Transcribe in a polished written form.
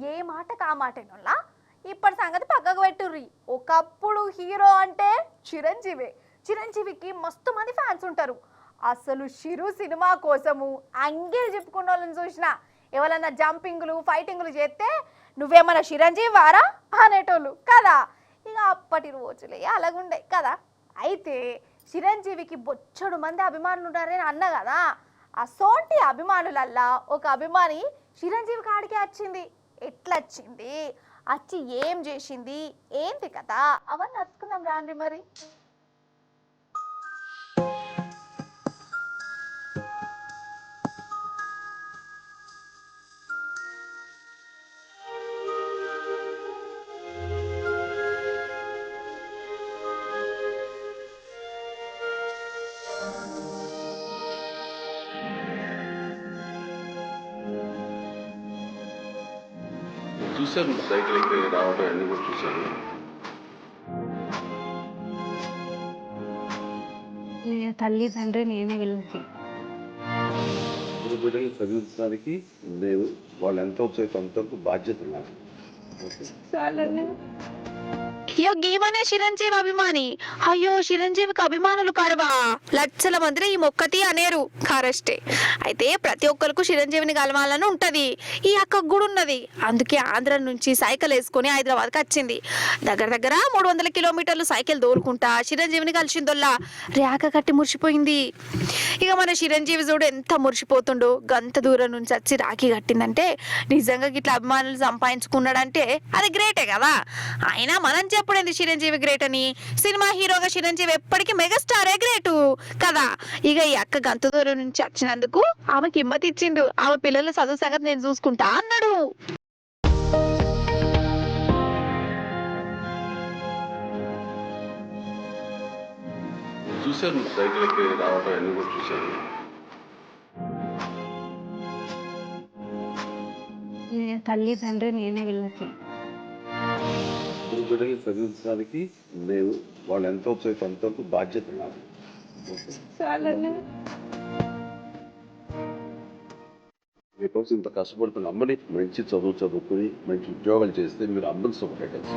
ఏ మాటకు ఆ మాటేనోళ్ళ ఇప్పటి సంగతి పక్కకు పెట్టుర్రి. ఒకప్పుడు హీరో అంటే చిరంజీవి. చిరంజీవికి మస్తు మంది ఫ్యాన్స్ ఉంటారు. అసలు చిరు సినిమా కోసము అంగీలు చెప్పుకున్న వాళ్ళని చూసిన ఎవరన్నా జంపింగ్లు ఫైటింగ్లు చేస్తే నువ్వేమన్నా చిరంజీవి వారా అనేటోళ్ళు కదా. ఇక అప్పటి రోజులే అలాగుండే కదా. అయితే చిరంజీవికి బొచ్చడు మంది అభిమానులు ఉంటారని అన్న కదా. ఆ సోంటి అభిమానులల్లా ఒక అభిమాని చిరంజీవి కాడికి వచ్చింది. ఎట్లా వచ్చింది, వచ్చి ఏం చేసింది, ఏంటి కదా అవన్నీ నచ్చుకుందాం రాండి మరి. చూశాను, సైకిల్ ఎక్కి రావడం అన్ని కూడా చూశాను. తల్లి తండ్రి నేనే వీళ్ళకి బిడ్డలు చదివించడానికి నేను వాళ్ళు ఎంత అవుతాయి అంతవరకు బాధ్యత నాకు. అయ్యో గీమనే చిరంజీవి అభిమాని. అయ్యో చిరంజీవికి అభిమానులు కరవా లక్షల మందిని ఈ మొక్కతి అనేరు కరెస్టే. అయితే ప్రతి ఒక్కరికి చిరంజీవిని కలవాలని ఉంటది. ఈ అక్కకు కూడా ఉన్నది. అందుకే ఆంధ్ర నుంచి సైకిల్ వేసుకొని హైదరాబాద్కి వచ్చింది. దగ్గర దగ్గర 300 కిలోమీటర్లు సైకిల్ దోలుకుంటా చిరంజీవిని కలిసిందోల్లా రేఖ కట్టి మురిసిపోయింది. ఇక మన చిరంజీవి చూడు ఎంత మురిసిపోతుండో. గంత దూరం నుంచి వచ్చి రాఖీ కట్టిందంటే నిజంగా ఇట్లా అభిమానులు సంపాదించుకున్నాడంటే అది గ్రేటే కదా. అయినా మనం చెప్పండి చిరంజీవి గ్రేట్ అని. సినిమా హీరోగా చిరంజీవి ఎప్పటికీ మెగాస్టారే గ్రేటు కదా. ఇక ఈ అక్క గంత దూరం నుంచి వచ్చినందుకు ఆమెకి హిమ్మతి ఇచ్చిండు. ఆమె పిల్లల చదువు సంగతి నేను చూసుకుంటా అన్నాడు. చూశాను, సైకిల్ ఎక్కి రావడం అన్ని కూడా చూశాను. తల్లి తండ్రి నేనే వీళ్ళకి బిడ్డలు చదివించడానికి నేను వాళ్ళు ఎంత అవుతాయి అంతవరకు బాధ్యత నాకు. మీకోసం ఇంత కష్టపడుతున్న అమ్మని మంచి చదువుకుని మంచి ఉద్యోగాలు చేస్తే మీరు అందరూ సుఖపడేది.